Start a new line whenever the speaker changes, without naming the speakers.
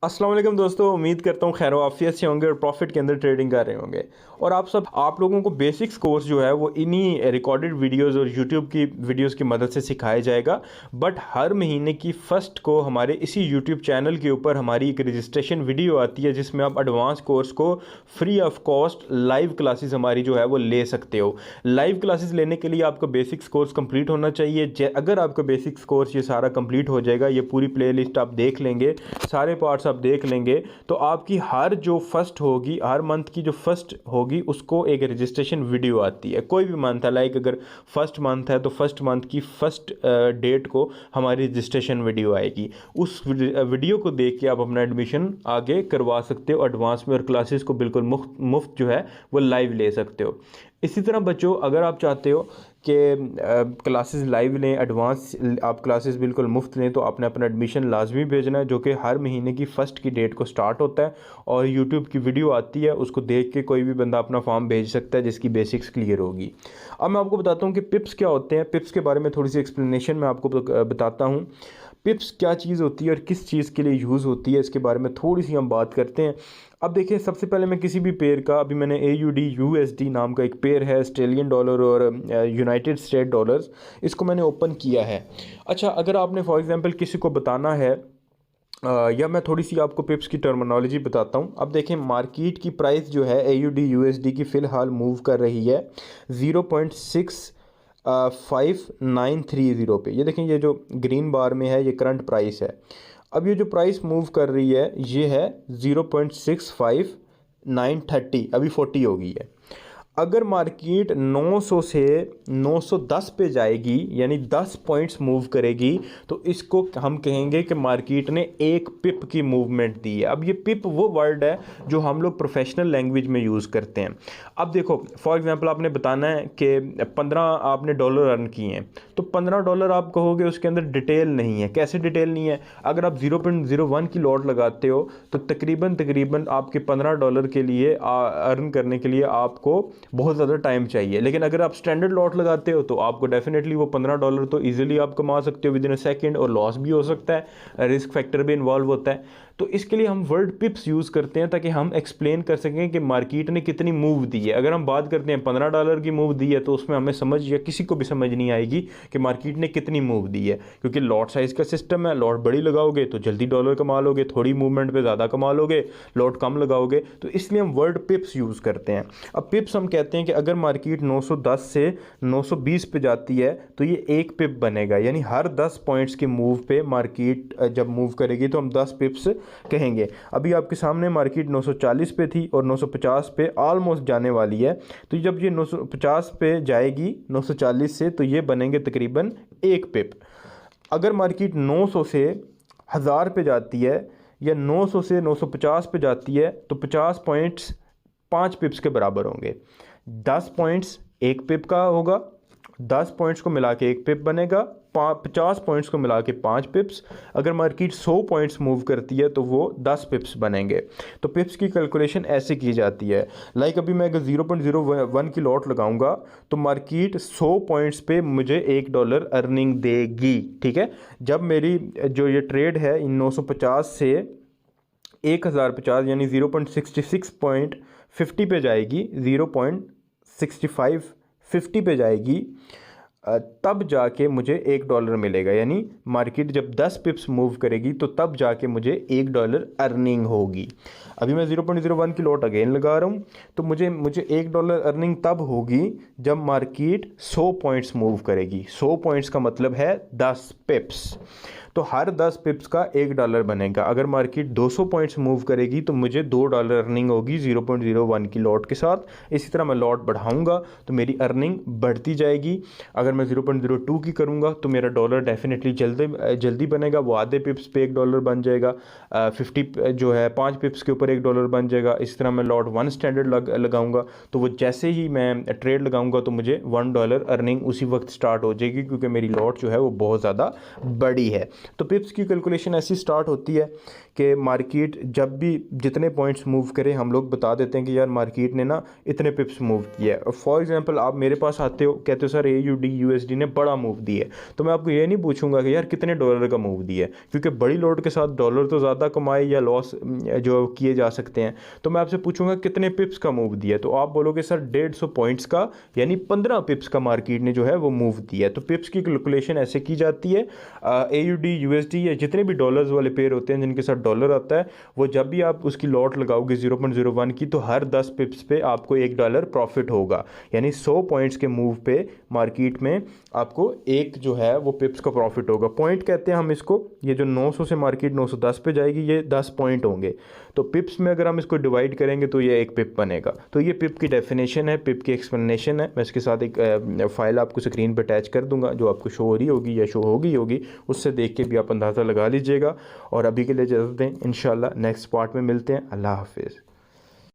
अस्सलाम वालेकुम दोस्तों, उम्मीद करता हूँ खैर आफियत से होंगे और प्रॉफिट के अंदर ट्रेडिंग कर रहे होंगे। और आप लोगों को बेसिक्स कोर्स जो है वो इन्हीं रिकॉर्डेड वीडियोस और यूट्यूब की वीडियोस की मदद से सिखाया जाएगा। बट हर महीने की फर्स्ट को हमारे इसी यूट्यूब चैनल के ऊपर हमारी एक रजिस्ट्रेशन वीडियो आती है, जिसमें आप एडवांस कोर्स को free of cost live classes हमारी जो है वो ले सकते हो। लाइव क्लासेस लेने के लिए आपका बेसिक्स कोर्स कंप्लीट होना चाहिए। अगर आपका बेसिक्स कोर्स ये सारा कंप्लीट हो जाएगा, ये पूरी प्ले लिस्ट आप देख लेंगे, सारे पार्ट्स आप देख लेंगे, तो आपकी हर जो फर्स्ट होगी, हर मंथ की जो फर्स्ट होगी उसको एक रजिस्ट्रेशन वीडियो आती है। कोई भी मंथ है, लाइक अगर फर्स्ट मंथ है तो फर्स्ट मंथ की फर्स्ट डेट को हमारी रजिस्ट्रेशन वीडियो आएगी। उस वीडियो को देख के आप अपना एडमिशन आगे करवा सकते हो एडवांस में, और क्लासेस को बिल्कुल मुफ्त जो है वो लाइव ले सकते हो। इसी तरह बच्चों, अगर आप चाहते हो कि क्लासेस लाइव लें, एडवांस आप क्लासेस बिल्कुल मुफ्त लें, तो आपने अपना एडमिशन लाजमी भेजना है, जो कि हर महीने की फ़र्स्ट की डेट को स्टार्ट होता है। और यूट्यूब की वीडियो आती है, उसको देख के कोई भी बंदा अपना फॉर्म भेज सकता है जिसकी बेसिक्स क्लियर होगी। अब मैं आपको बताता हूँ कि पिप्स क्या होते हैं। पिप्स के बारे में थोड़ी सी एक्सप्लेनेशन मैं आपको बताता हूँ। पिप्स क्या चीज़ होती है और किस चीज़ के लिए यूज़ होती है, इसके बारे में थोड़ी सी हम बात करते हैं। अब देखिए, सबसे पहले मैं किसी भी पेयर का, अभी मैंने AUD/USD नाम का एक पेयर है, ऑस्ट्रेलियन डॉलर और यूनाइटेड स्टेट डॉलर्स, इसको मैंने ओपन किया है। अच्छा, अगर आपने फॉर एग्जांपल किसी को बताना है या मैं थोड़ी सी आपको पिप्स की टर्मिनोलॉजी बताता हूँ। अब देखें, मार्केट की प्राइस जो है AUD/USD की फ़िलहाल मूव कर रही है 0.65930 पे। ये देखें, ये जो ग्रीन बार में है ये करंट प्राइस है। अब ये जो प्राइस मूव कर रही है ये है 0.65930, अभी 40 हो गई है। अगर मार्केट 900 से 910 पे जाएगी, यानी 10 पॉइंट्स मूव करेगी, तो इसको हम कहेंगे कि मार्केट ने एक पिप की मूवमेंट दी है। अब ये पिप वो वर्ड है जो हम लोग प्रोफेशनल लैंग्वेज में यूज़ करते हैं। अब देखो, फॉर एग्जांपल आपने बताना है कि 15 आपने डॉलर अर्न किए हैं, तो 15 डॉलर आप कहोगे, उसके अंदर डिटेल नहीं है। कैसे डिटेल नहीं है? अगर आप 0.01 की लॉट लगाते हो तो तकरीबन आपके 15 डॉलर के लिए अर्न करने के लिए आपको बहुत ज़्यादा टाइम चाहिए। लेकिन अगर आप स्टैंडर्ड लॉट लगाते हो तो आपको डेफिनेटली वो 15 डॉलर तो इजीली आप कमा सकते हो विद इन अ सेकेंड, और लॉस भी हो सकता है, रिस्क फैक्टर भी इन्वॉल्व होता है। तो इसके लिए हम वर्ड पिप्स यूज़ करते हैं ताकि हम एक्सप्लेन कर सकें कि मार्केट ने कितनी मूव दी है। अगर हम बात करते हैं 15 डॉलर की मूव दी है, तो उसमें हमें समझ या किसी को भी समझ नहीं आएगी कि मार्केट ने कितनी मूव दी है, क्योंकि लॉट साइज़ का सिस्टम है। लॉट बड़ी लगाओगे तो जल्दी डॉलर कमा लोगे, थोड़ी मूवमेंट पे ज़्यादा कमा लोगे, लॉट कम लगाओगे, तो इसलिए हम वर्ड पिप्स यूज़ करते हैं। अब पिप्स हम कहते हैं कि अगर मार्केट 910 से 920 पे जाती है तो ये एक पिप बनेगा, यानी हर 10 पॉइंट्स के मूव पे मार्केट जब मूव करेगी तो हम 10 पिप्स कहेंगे। अभी आपके सामने मार्केट 940 पे थी और 950 पे ऑलमोस्ट जाने वाली है, तो जब ये 950 पे जाएगी 940 से, तो ये बनेंगे तकरीबन एक पिप। अगर मार्केट 900 से 1000 पे जाती है या 900 से 950 पे जाती है, तो 50 पॉइंट्स 5 पिप्स के बराबर होंगे। 10 पॉइंट्स एक पिप का होगा, 10 पॉइंट्स को मिला के एक पिप बनेगा, 50 पॉइंट्स को मिला के 5 पिप्स। अगर मार्केट 100 पॉइंट्स मूव करती है तो वो 10 पिप्स बनेंगे। तो पिप्स की कैलकुलेशन ऐसे की जाती है। लाइक अभी मैं अगर 0.01 की लॉट लगाऊंगा तो मार्केट 100 पॉइंट्स पे मुझे $1 अर्निंग देगी। ठीक है, जब मेरी जो ये ट्रेड है इन 950 से 1050 यानी 0.6650 पे जाएगी, 0.6550 पे जाएगी, तब जाके मुझे $1 मिलेगा। यानी मार्केट जब 10 पिप्स मूव करेगी तो तब जाके मुझे $1 अर्निंग होगी। अभी मैं 0.01 की लॉट अगेन लगा रहा हूँ, तो मुझे $1 अर्निंग तब होगी जब मार्केट 100 पॉइंट्स मूव करेगी। 100 पॉइंट्स का मतलब है 10 पिप्स, तो हर 10 पिप्स का $1 बनेगा। अगर मार्केट 200 पॉइंट्स मूव करेगी तो मुझे $2 अर्निंग होगी 0.01 की लॉट के साथ। इसी तरह मैं लॉट बढ़ाऊंगा तो मेरी अर्निंग बढ़ती जाएगी। अगर मैं 0.02 की करूंगा तो मेरा डॉलर डेफिनेटली जल्दी बनेगा, वो आधे पिप्स पे $1 बन जाएगा। 50 जो है 5 पिप्स के ऊपर $1 बन जाएगा। इस तरह मैं लॉट 1 स्टैंडर्ड लगाऊंगा, तो वो जैसे ही मैं ट्रेड लगाऊंगा तो मुझे $1 अर्निंग उसी वक्त स्टार्ट हो जाएगी, क्योंकि मेरी लॉट जो है वो बहुत ज़्यादा बड़ी है। तो पिप्स की कैलकुलेशन ऐसी स्टार्ट होती है कि मार्केट जब भी जितने पॉइंट्स मूव करे हम लोग बता देते हैं कि यार मार्केट ने ना इतने पिप्स मूव किया है। फॉर एग्जांपल आप मेरे पास आते हो, कहते हो सर AUD USD ने बड़ा मूव दिया है, तो मैं आपको ये नहीं पूछूंगा कि यार कितने डॉलर का मूव दिया है, क्योंकि बड़ी लोड के साथ डॉलर तो ज़्यादा कमाए या लॉस जो किए जा सकते हैं। तो मैं आपसे पूछूंगा कितने पिप्स का मूव दिया है, तो आप बोलोगे सर 150 पॉइंट्स का, यानी 15 पिप्स का मार्केट ने जो है वो मूव दिया है। तो पिप्स की कैलकुलेशन ऐसे की जाती है। AUD USD या जितने भी डॉलर्स वाले पेयर होते हैं जिनके साथ डॉलर आता है, वो जब भी आप उसकी लॉट लगाओगे 0.01 की, तो हर 10 पिप्स पे आपको $1 प्रॉफिट होगा। यानी 100 पॉइंट्स के मूव पे मार्केट में आपको एक जो है वो पिप्स का प्रॉफिट होगा। पॉइंट कहते हैं हम इसको, ये जो 900 से मार्केट 910 पे जाएगी ये 10 पॉइंट होंगे। तो पिप्स में अगर हम इसको डिवाइड करेंगे तो ये एक पिप बनेगा। तो ये पिप की डेफिनेशन है, पिप की एक्सप्लेनेशन है। मैं इसके साथ एक फाइल आपको स्क्रीन पर अटैच कर दूंगा जो आपको शो हो रही होगी या शो होगी, उससे देख के भी आप अंदाज़ा लगा लीजिएगा। और अभी के लिए इजाज़त दें, इंशाल्लाह नेक्स्ट पार्ट में मिलते हैं। अल्लाह हाफिज़।